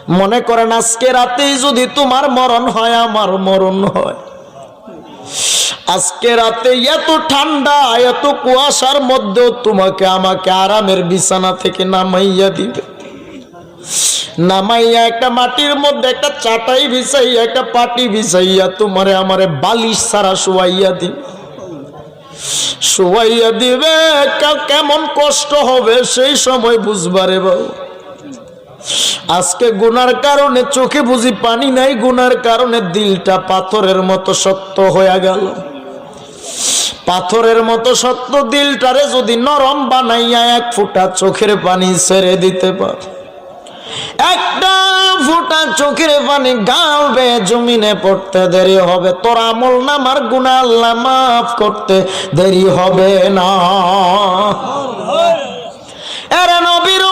মনে করেন আজকে রাতেই যদি তোমার মরণ হয় আমার মরণ হয়, আজকে রাতে এত ঠান্ডা এত কুয়াশার মধ্যেও তোমাকে আমাকে আরামের বিছানা থেকে নামাইয়া দিবে, নামাইয়া একটা মাটির মধ্যে একটা চাটাই বিছাইয়া একটা পাটি বিছাইয়া তোমারে আমারে বালিশ ছাড়া শোয়াইয়া দিবে, শোয়াইয়া দিবে। কেমন কষ্ট হবে সেই সময় বুঝবারে বাবু। আজকে গুনার কারণে চোখে বুঝি পানি নাই, গুনার কারণে দিলটা পাথরের মতো শক্ত হয়ে গেল। পাথরের মতো শক্ত দিলটারে যদি নরম বানাইয়া এক ফোঁটা চোখের পানি ছেড়ে দিতে পার, একটা ফোঁটা চোখের পানি গাল বেয়ে জমিনে পড়তে দেরি হবে, তোর আমল নামার গুনাহ আল্লাহ মাফ করতে দেরি হবে না। এরে নবীর